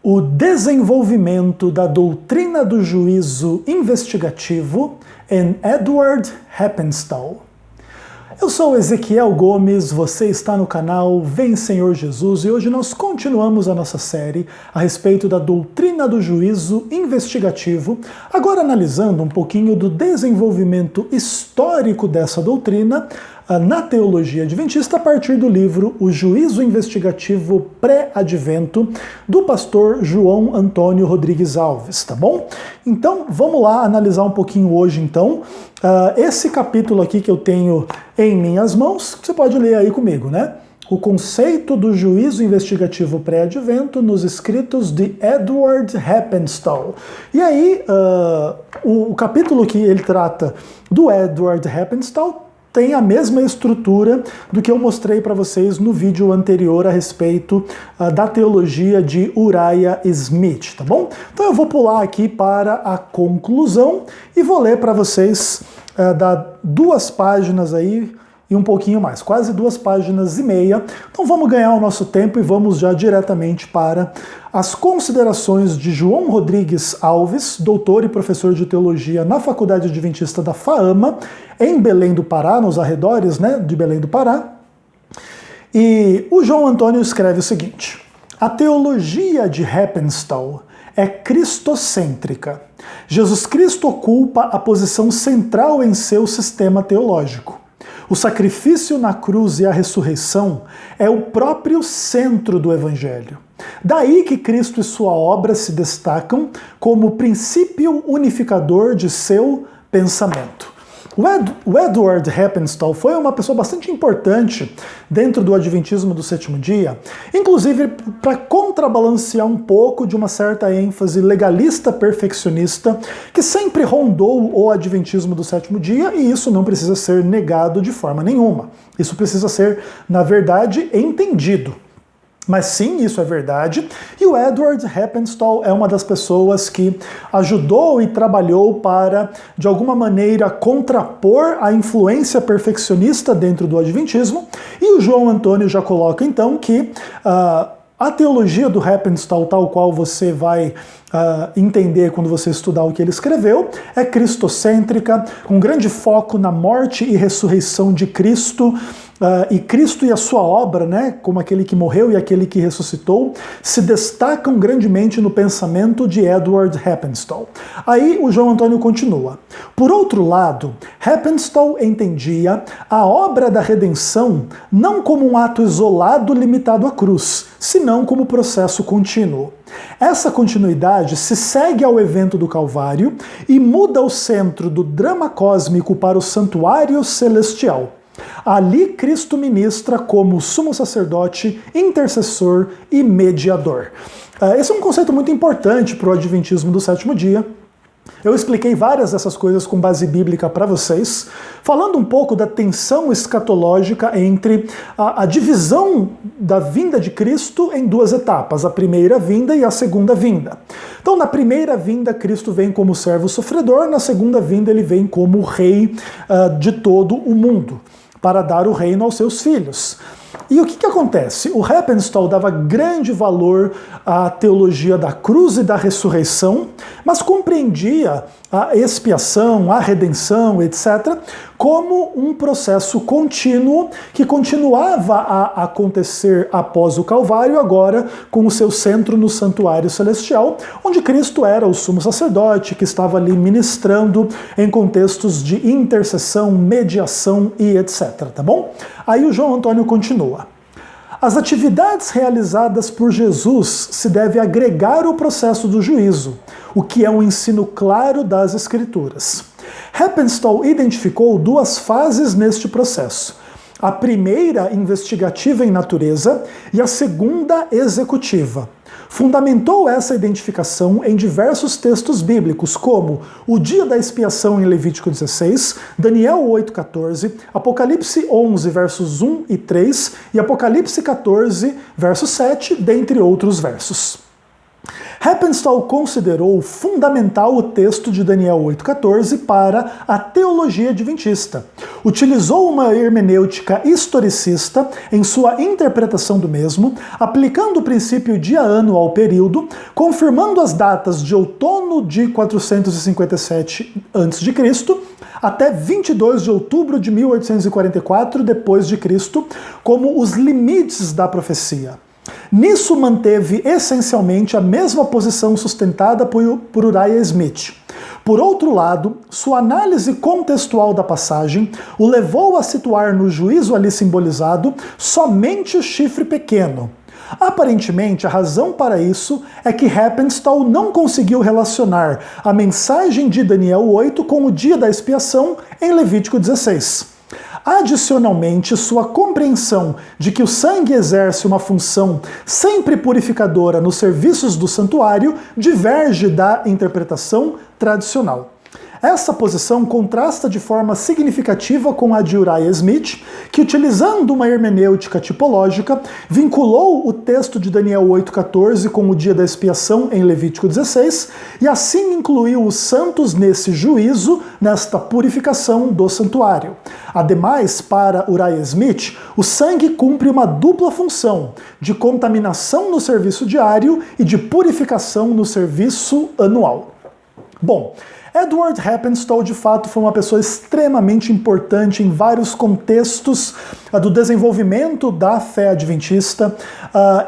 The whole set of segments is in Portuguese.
O desenvolvimento da doutrina do juízo investigativo em Edward Heppenstall. Eu sou Ezequiel Gomes, você está no canal Vem Senhor Jesus e hoje nós continuamos a nossa série a respeito da doutrina do juízo investigativo, agora analisando um pouquinho do desenvolvimento histórico dessa doutrina na teologia adventista a partir do livro O Juízo Investigativo Pré-Advento, do pastor João Antônio Rodrigues Alves, tá bom? Então, vamos lá analisar um pouquinho hoje, então, esse capítulo aqui que eu tenho em minhas mãos, que você pode ler aí comigo, né? O conceito do juízo investigativo pré-advento nos escritos de Edward Heppenstall. E aí, o capítulo que ele trata do Edward Heppenstall tem a mesma estrutura do que eu mostrei para vocês no vídeo anterior a respeito da teologia de Uriah Smith, tá bom? Então eu vou pular aqui para a conclusão e vou ler para vocês dar 2 páginas aí e um pouquinho mais, quase 2 páginas e meia. Então vamos ganhar o nosso tempo e vamos já diretamente para as considerações de João Rodrigues Alves, doutor e professor de teologia na Faculdade Adventista da FAAMA, em Belém do Pará, nos arredores, né, de Belém do Pará. E o João Antônio escreve o seguinte: a teologia de Heppenstall é cristocêntrica. Jesus Cristo ocupa a posição central em seu sistema teológico. O sacrifício na cruz e a ressurreição é o próprio centro do Evangelho. Daí que Cristo e sua obra se destacam como princípio unificador de seu pensamento. O Edward Heppenstall foi uma pessoa bastante importante dentro do Adventismo do Sétimo Dia, inclusive para contrabalancear um pouco de uma certa ênfase legalista perfeccionista que sempre rondou o Adventismo do Sétimo Dia, e isso não precisa ser negado de forma nenhuma. Isso precisa ser, na verdade, entendido. Mas sim, isso é verdade, e o Edward Heppenstall é uma das pessoas que ajudou e trabalhou para, de alguma maneira, contrapor a influência perfeccionista dentro do Adventismo, e o João Antônio já coloca então que a teologia do Heppenstall, tal qual você vai entender quando você estudar o que ele escreveu, é cristocêntrica, com grande foco na morte e ressurreição de Cristo, e Cristo e a sua obra, né, como aquele que morreu e aquele que ressuscitou, se destacam grandemente no pensamento de Edward Heppenstall. Aí o João Antônio continua. Por outro lado, Heppenstall entendia a obra da redenção não como um ato isolado limitado à cruz, senão como processo contínuo. Essa continuidade se segue ao evento do Calvário e muda o centro do drama cósmico para o santuário celestial. Ali Cristo ministra como sumo sacerdote, intercessor e mediador. Esse é um conceito muito importante para o Adventismo do Sétimo Dia. Eu expliquei várias dessas coisas com base bíblica para vocês, falando um pouco da tensão escatológica entre a divisão da vinda de Cristo em 2 etapas, a primeira vinda e a segunda vinda. Então, na primeira vinda, Cristo vem como servo sofredor, na segunda vinda ele vem como rei de todo o mundo, para dar o reino aos seus filhos. E o que acontece? O Heppenstall dava grande valor à teologia da cruz e da ressurreição, mas compreendia a expiação, a redenção, etc., como um processo contínuo que continuava a acontecer após o Calvário, agora com o seu centro no santuário celestial, onde Cristo era o sumo sacerdote, que estava ali ministrando em contextos de intercessão, mediação e etc., tá bom? Aí o João Antônio continua. As atividades realizadas por Jesus se devem agregar ao processo do juízo, o que é um ensino claro das Escrituras. Heppenstall identificou 2 fases neste processo. A primeira, investigativa em natureza, e a segunda, executiva. Fundamentou essa identificação em diversos textos bíblicos, como o dia da expiação em Levítico 16, Daniel 8,14, Apocalipse 11, versos 1 e 3 e Apocalipse 14, verso 7, dentre outros versos. Heppenstall considerou fundamental o texto de Daniel 8,14 para a teologia adventista. Utilizou uma hermenêutica historicista em sua interpretação do mesmo, aplicando o princípio dia-ano ao período, confirmando as datas de outono de 457 a.C., até 22 de outubro de 1844 d.C., como os limites da profecia. Nisso manteve essencialmente a mesma posição sustentada por Uriah Smith. Por outro lado, sua análise contextual da passagem o levou a situar no juízo ali simbolizado somente o chifre pequeno. Aparentemente, a razão para isso é que Heppenstall não conseguiu relacionar a mensagem de Daniel 8 com o dia da expiação em Levítico 16. Adicionalmente, sua compreensão de que o sangue exerce uma função sempre purificadora nos serviços do santuário diverge da interpretação tradicional. Essa posição contrasta de forma significativa com a de Uriah Smith, que, utilizando uma hermenêutica tipológica, vinculou o texto de Daniel 8,14 com o dia da expiação em Levítico 16, e assim incluiu os santos nesse juízo, nesta purificação do santuário. Ademais, para Uriah Smith, o sangue cumpre uma dupla função, de contaminação no serviço diário e de purificação no serviço anual. Bom, Edward Heppenstall, de fato, foi uma pessoa extremamente importante em vários contextos do desenvolvimento da fé adventista.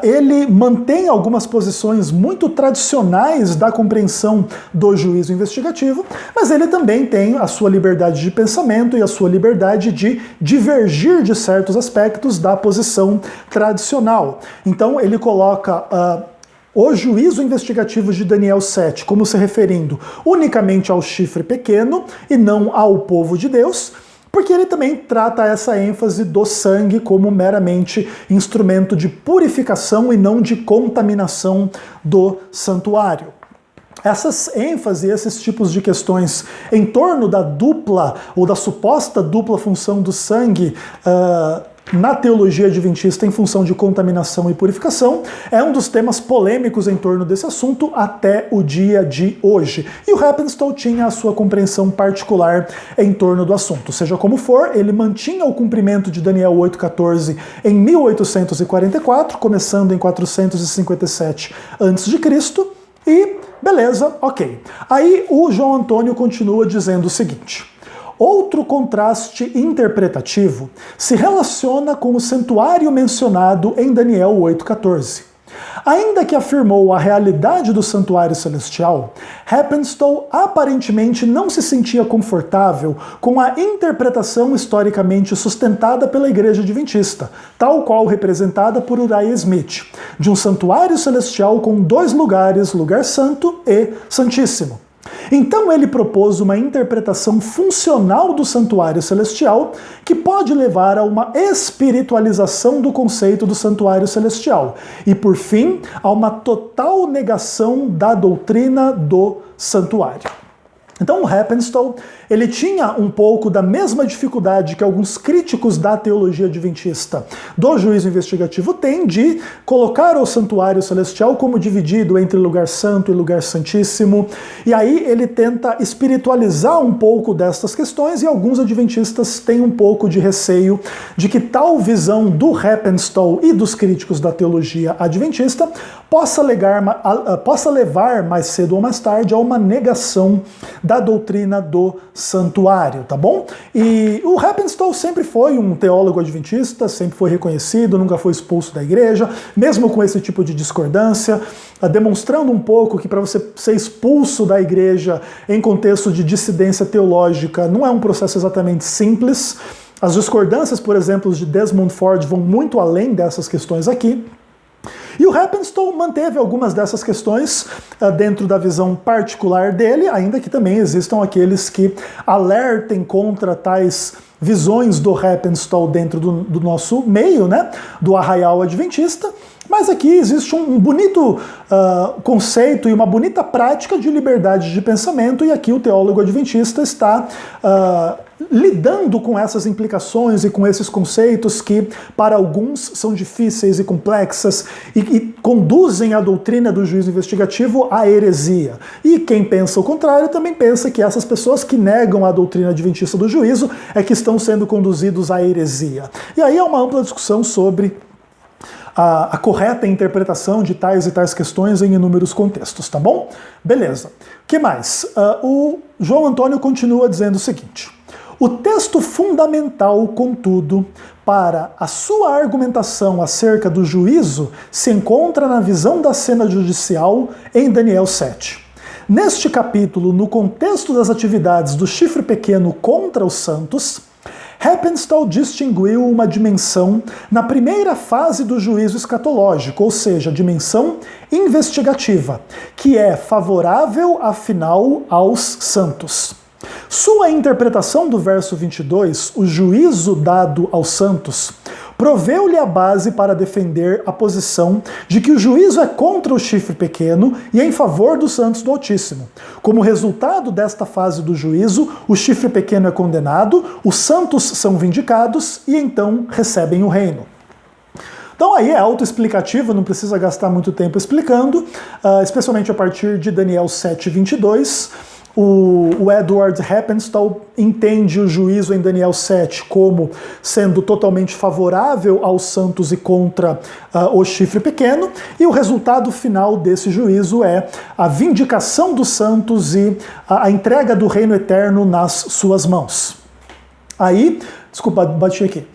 Ele mantém algumas posições muito tradicionais da compreensão do juízo investigativo, mas ele também tem a sua liberdade de pensamento e a sua liberdade de divergir de certos aspectos da posição tradicional. Então, ele coloca o juízo investigativo de Daniel 7 como se referindo unicamente ao chifre pequeno e não ao povo de Deus, porque ele também trata essa ênfase do sangue como meramente instrumento de purificação e não de contaminação do santuário. Essas ênfases, esses tipos de questões em torno da dupla ou da suposta dupla função do sangue na teologia adventista em função de contaminação e purificação, é um dos temas polêmicos em torno desse assunto até o dia de hoje. E o Heppenstall tinha a sua compreensão particular em torno do assunto. Seja como for, ele mantinha o cumprimento de Daniel 8,14 em 1844, começando em 457 a.C., e beleza, ok. Aí o João Antônio continua dizendo o seguinte: outro contraste interpretativo se relaciona com o santuário mencionado em Daniel 8,14. Ainda que afirmou a realidade do santuário celestial, Heppenstall aparentemente não se sentia confortável com a interpretação historicamente sustentada pela Igreja Adventista, tal qual representada por Uriah Smith, de um santuário celestial com dois lugares, lugar santo e santíssimo. Então ele propôs uma interpretação funcional do santuário celestial que pode levar a uma espiritualização do conceito do santuário celestial e, por fim, a uma total negação da doutrina do santuário. Então o Heppenstall, ele tinha um pouco da mesma dificuldade que alguns críticos da teologia adventista do juízo investigativo têm de colocar o santuário celestial como dividido entre lugar santo e lugar santíssimo, e aí ele tenta espiritualizar um pouco destas questões, e alguns adventistas têm um pouco de receio de que tal visão do Heppenstall e dos críticos da teologia adventista possa levar mais cedo ou mais tarde a uma negação da doutrina do santuário, tá bom? E o Heppenstall sempre foi um teólogo adventista, sempre foi reconhecido, nunca foi expulso da igreja, mesmo com esse tipo de discordância, demonstrando um pouco que para você ser expulso da igreja em contexto de dissidência teológica não é um processo exatamente simples. As discordâncias, por exemplo, de Desmond Ford vão muito além dessas questões aqui. E o Heppenstall manteve algumas dessas questões dentro da visão particular dele, ainda que também existam aqueles que alertem contra tais visões do Heppenstall dentro do nosso meio, né, do arraial adventista. Mas aqui existe um bonito conceito e uma bonita prática de liberdade de pensamento, e aqui o teólogo adventista está lidando com essas implicações e com esses conceitos que, para alguns, são difíceis e complexas e conduzem a doutrina do juízo investigativo à heresia. E quem pensa o contrário também pensa que essas pessoas que negam a doutrina adventista do juízo é que estão sendo conduzidos à heresia. E aí há uma ampla discussão sobre a correta interpretação de tais e tais questões em inúmeros contextos, tá bom? Beleza. O que mais? O João Antônio continua dizendo o seguinte: o texto fundamental, contudo, para a sua argumentação acerca do juízo se encontra na visão da cena judicial em Daniel 7. Neste capítulo, no contexto das atividades do chifre pequeno contra os santos, Heppenstall distinguiu uma dimensão na primeira fase do juízo escatológico, ou seja, a dimensão investigativa, que é favorável, afinal, aos santos. Sua interpretação do verso 22, o juízo dado aos santos, proveu-lhe a base para defender a posição de que o juízo é contra o chifre pequeno e em favor dos santos do Altíssimo. Como resultado desta fase do juízo, o chifre pequeno é condenado, os santos são vindicados e então recebem o reino. Então aí é autoexplicativo, não precisa gastar muito tempo explicando, especialmente a partir de Daniel 7:22. O Edward Heppenstall entende o juízo em Daniel 7 como sendo totalmente favorável aos santos e contra o chifre pequeno, e o resultado final desse juízo é a vindicação dos santos e a entrega do reino eterno nas suas mãos. Aí, desculpa, bati aqui.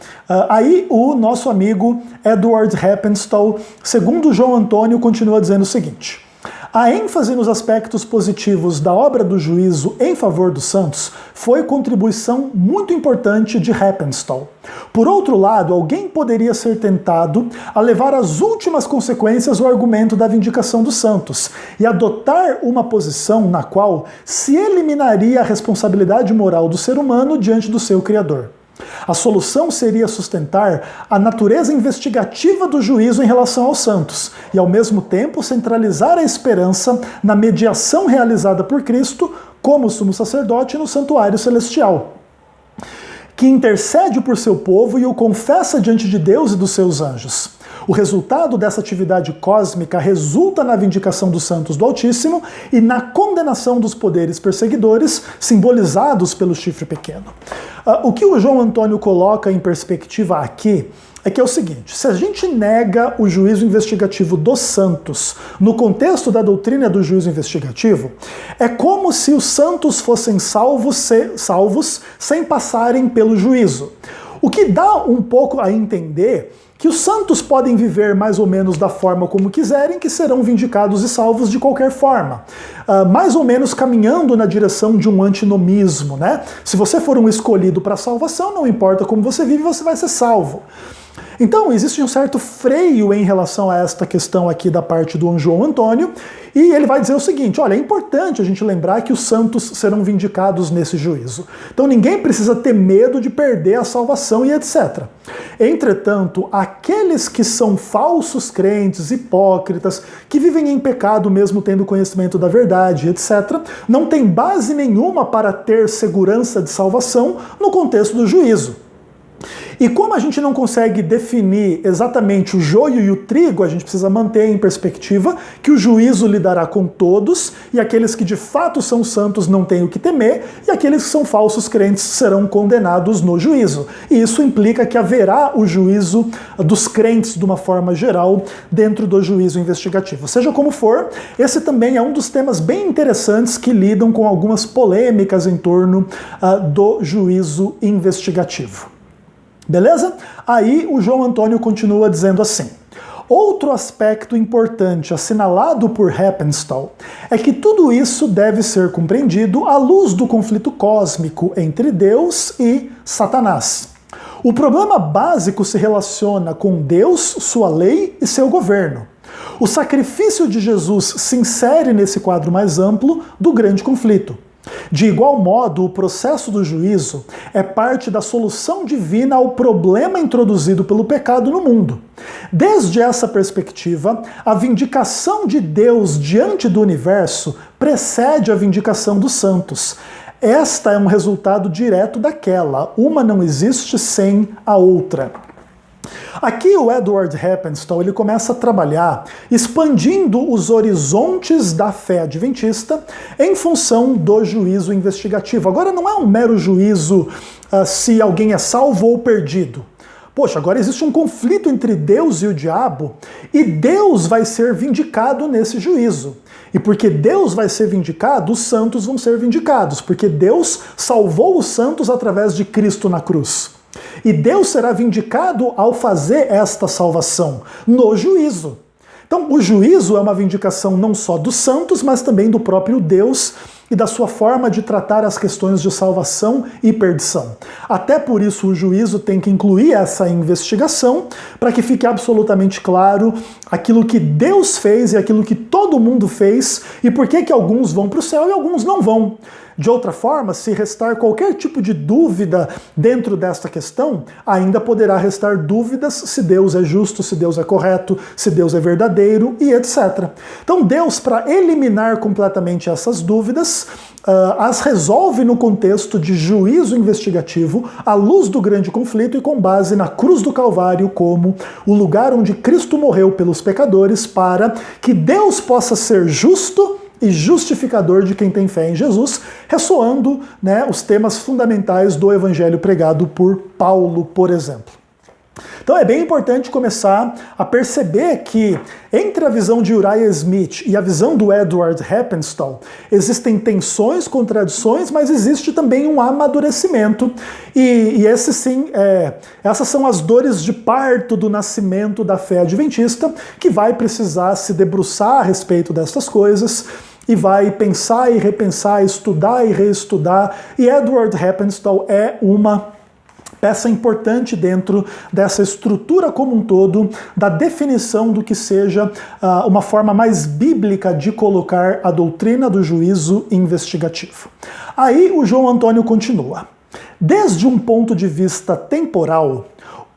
Aí o nosso amigo Edward Heppenstall, segundo João Antônio, continua dizendo o seguinte: a ênfase nos aspectos positivos da obra do juízo em favor dos santos foi contribuição muito importante de Heppenstall. Por outro lado, alguém poderia ser tentado a levar às últimas consequências o argumento da vindicação dos santos e adotar uma posição na qual se eliminaria a responsabilidade moral do ser humano diante do seu Criador. A solução seria sustentar a natureza investigativa do juízo em relação aos santos e, ao mesmo tempo, centralizar a esperança na mediação realizada por Cristo como sumo sacerdote no santuário celestial, que intercede por seu povo e o confessa diante de Deus e dos seus anjos. O resultado dessa atividade cósmica resulta na vindicação dos santos do Altíssimo e na condenação dos poderes perseguidores, simbolizados pelo chifre pequeno. O que o João Antônio coloca em perspectiva aqui é que é o seguinte: se a gente nega o juízo investigativo dos santos no contexto da doutrina do juízo investigativo, é como se os santos fossem salvos sem passarem pelo juízo. O que dá um pouco a entender que os santos podem viver mais ou menos da forma como quiserem, que serão vindicados e salvos de qualquer forma. Mais ou menos caminhando na direção de um antinomismo, né? Se você for um escolhido para a salvação, não importa como você vive, você vai ser salvo. Então, existe um certo freio em relação a esta questão aqui da parte do João Antônio, e ele vai dizer o seguinte: olha, é importante a gente lembrar que os santos serão vindicados nesse juízo. Então ninguém precisa ter medo de perder a salvação e etc. Entretanto, aqueles que são falsos crentes, hipócritas, que vivem em pecado mesmo tendo conhecimento da verdade, etc., não tem base nenhuma para ter segurança de salvação no contexto do juízo. E como a gente não consegue definir exatamente o joio e o trigo, a gente precisa manter em perspectiva que o juízo lidará com todos, e aqueles que de fato são santos não têm o que temer, e aqueles que são falsos crentes serão condenados no juízo. E isso implica que haverá o juízo dos crentes de uma forma geral dentro do juízo investigativo. Seja como for, esse também é um dos temas bem interessantes que lidam com algumas polêmicas em torno do juízo investigativo. Beleza? Aí o João Antônio continua dizendo assim: outro aspecto importante assinalado por Heppenstall é que tudo isso deve ser compreendido à luz do conflito cósmico entre Deus e Satanás. O problema básico se relaciona com Deus, sua lei e seu governo. O sacrifício de Jesus se insere nesse quadro mais amplo do grande conflito. De igual modo, o processo do juízo é parte da solução divina ao problema introduzido pelo pecado no mundo. Desde essa perspectiva, a vindicação de Deus diante do universo precede a vindicação dos santos. Esta é um resultado direto daquela. Uma não existe sem a outra. Aqui o Edward Heppenstall ele começa a trabalhar expandindo os horizontes da fé adventista em função do juízo investigativo. Agora não é um mero juízo se alguém é salvo ou perdido. Poxa, agora existe um conflito entre Deus e o diabo e Deus vai ser vindicado nesse juízo. E porque Deus vai ser vindicado, os santos vão ser vindicados, porque Deus salvou os santos através de Cristo na cruz. E Deus será vindicado ao fazer esta salvação, no juízo. Então, o juízo é uma vindicação não só dos santos, mas também do próprio Deus e da sua forma de tratar as questões de salvação e perdição. Até por isso o juízo tem que incluir essa investigação, para que fique absolutamente claro aquilo que Deus fez e aquilo que todo mundo fez, e por que alguns vão para o céu e alguns não vão. De outra forma, se restar qualquer tipo de dúvida dentro desta questão, ainda poderá restar dúvidas se Deus é justo, se Deus é correto, se Deus é verdadeiro e etc. Então Deus, para eliminar completamente essas dúvidas, as resolve no contexto de juízo investigativo, à luz do grande conflito e com base na cruz do Calvário como o lugar onde Cristo morreu pelos pecadores para que Deus possa ser justo e justificador de quem tem fé em Jesus, ressoando, os temas fundamentais do evangelho pregado por Paulo, por exemplo. Então é bem importante começar a perceber que entre a visão de Uriah Smith e a visão do Edward Heppenstall existem tensões, contradições, mas existe também um amadurecimento. E esse sim, essas são as dores de parto do nascimento da fé adventista, que vai precisar se debruçar a respeito dessas coisas, e vai pensar e repensar, estudar e reestudar. E Edward Heppenstall é uma peça importante dentro dessa estrutura como um todo, da definição do que seja uma forma mais bíblica de colocar a doutrina do juízo investigativo. Aí o João Antônio continua. Desde um ponto de vista temporal,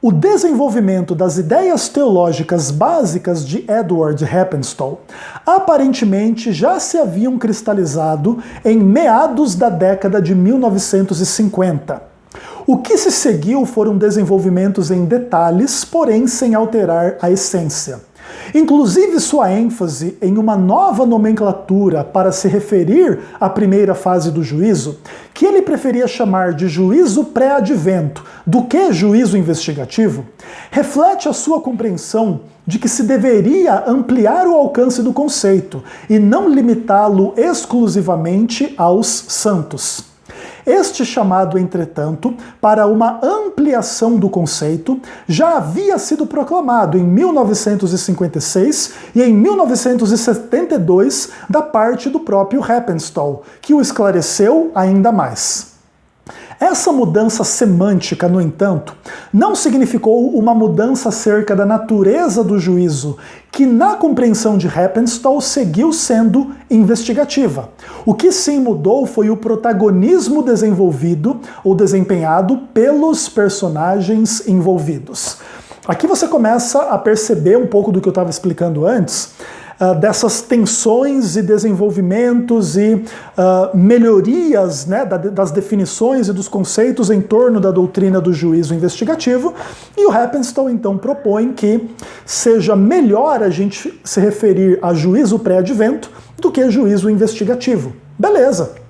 o desenvolvimento das ideias teológicas básicas de Edward Heppenstall aparentemente já se haviam cristalizado em meados da década de 1950. O que se seguiu foram desenvolvimentos em detalhes, porém sem alterar a essência. Inclusive sua ênfase em uma nova nomenclatura para se referir à primeira fase do juízo, que ele preferia chamar de juízo pré-advento do que juízo investigativo, reflete a sua compreensão de que se deveria ampliar o alcance do conceito e não limitá-lo exclusivamente aos santos. Este chamado, entretanto, para uma ampliação do conceito já havia sido proclamado em 1956 e em 1972 da parte do próprio Heppenstall, que o esclareceu ainda mais. Essa mudança semântica, no entanto, não significou uma mudança acerca da natureza do juízo, que na compreensão de Heppenstall seguiu sendo investigativa. O que sim mudou foi o protagonismo desenvolvido ou desempenhado pelos personagens envolvidos. Aqui você começa a perceber um pouco do que eu estava explicando antes, dessas tensões e desenvolvimentos e melhorias das definições e dos conceitos em torno da doutrina do juízo investigativo, e o Heppenstall então propõe que seja melhor a gente se referir a juízo pré-advento do que juízo investigativo. Beleza!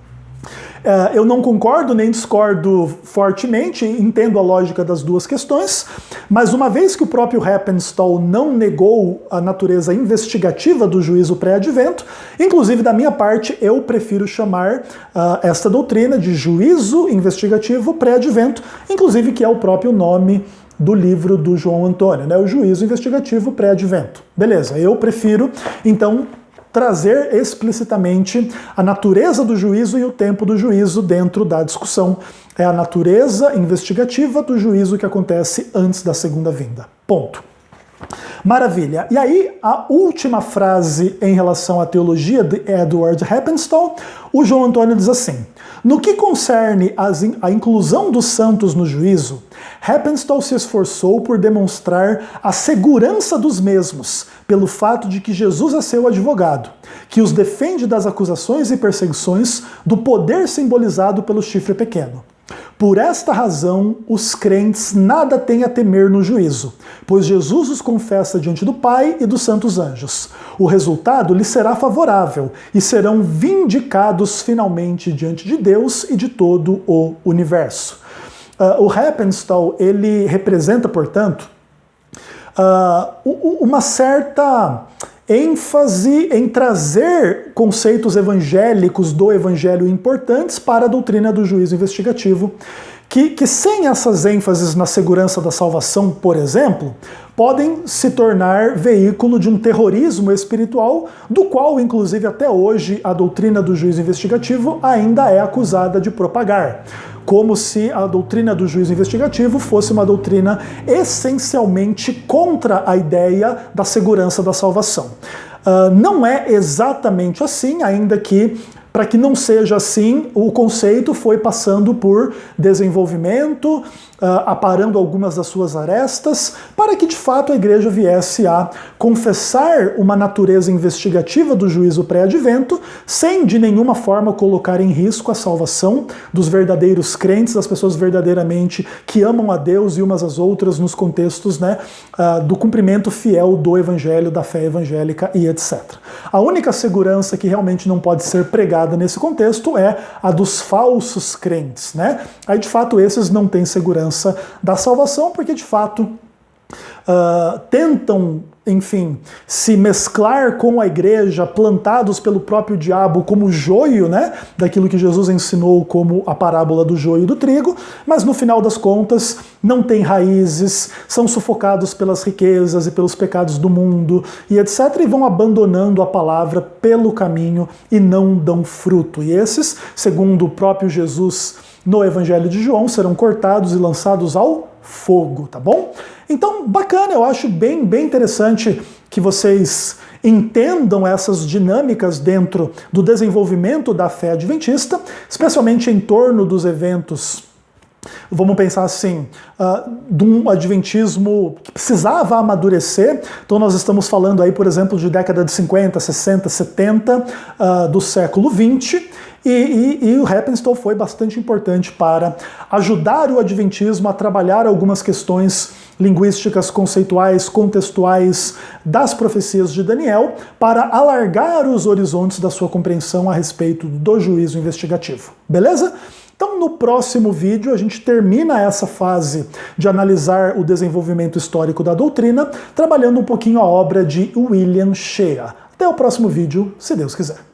Eu não concordo nem discordo fortemente, entendo a lógica das duas questões, mas uma vez que o próprio Heppenstall não negou a natureza investigativa do juízo pré-advento, inclusive da minha parte eu prefiro chamar esta doutrina de juízo investigativo pré-advento, inclusive que é o próprio nome do livro do João Antônio, o juízo investigativo pré-advento. Beleza, eu prefiro então trazer explicitamente a natureza do juízo e o tempo do juízo dentro da discussão. É a natureza investigativa do juízo que acontece antes da segunda vinda. Ponto. Maravilha. E aí, a última frase em relação à teologia de Edward Heppenstall, o João Antônio diz assim: no que concerne a inclusão dos santos no juízo, Heppenstall se esforçou por demonstrar a segurança dos mesmos, pelo fato de que Jesus é seu advogado, que os defende das acusações e perseguições do poder simbolizado pelo chifre pequeno. Por esta razão, os crentes nada têm a temer no juízo, pois Jesus os confessa diante do Pai e dos santos anjos. O resultado lhes será favorável e serão vindicados finalmente diante de Deus e de todo o universo. O Heppenstall, ele representa, portanto, uma certa ênfase em trazer conceitos evangélicos do evangelho importantes para a doutrina do juízo investigativo, que sem essas ênfases na segurança da salvação, por exemplo, podem se tornar veículo de um terrorismo espiritual, do qual, inclusive, até hoje, a doutrina do juízo investigativo ainda é acusada de propagar. Como se a doutrina do juízo investigativo fosse uma doutrina essencialmente contra a ideia da segurança da salvação. Não é exatamente assim, ainda que, para que não seja assim, o conceito foi passando por desenvolvimento, aparando algumas das suas arestas, para que de fato a igreja viesse a confessar uma natureza investigativa do juízo pré-advento, sem de nenhuma forma colocar em risco a salvação dos verdadeiros crentes, das pessoas verdadeiramente que amam a Deus e umas às outras nos contextos, né, do cumprimento fiel do evangelho, da fé evangélica e etc. A única segurança que realmente não pode ser pregada nesse contexto é a dos falsos crentes, né? Aí de fato esses não têm segurança da salvação, porque de fato tentam, enfim, se mesclar com a igreja, plantados pelo próprio diabo como joio, né, daquilo que Jesus ensinou como a parábola do joio e do trigo, mas no final das contas não têm raízes, são sufocados pelas riquezas e pelos pecados do mundo e etc, e vão abandonando a palavra pelo caminho e não dão fruto. E esses, segundo o próprio Jesus no Evangelho de João, serão cortados e lançados ao fogo, tá bom? Então, bacana, eu acho bem interessante que vocês entendam essas dinâmicas dentro do desenvolvimento da fé adventista, especialmente em torno dos eventos, vamos pensar assim, de um adventismo que precisava amadurecer. Então nós estamos falando aí, por exemplo, de década de 50, 60, 70 do século 20, e o Heppenstall foi bastante importante para ajudar o adventismo a trabalhar algumas questões linguísticas, conceituais, contextuais das profecias de Daniel, para alargar os horizontes da sua compreensão a respeito do juízo investigativo. Beleza? Então, no próximo vídeo, a gente termina essa fase de analisar o desenvolvimento histórico da doutrina, trabalhando um pouquinho a obra de William Shea. Até o próximo vídeo, se Deus quiser.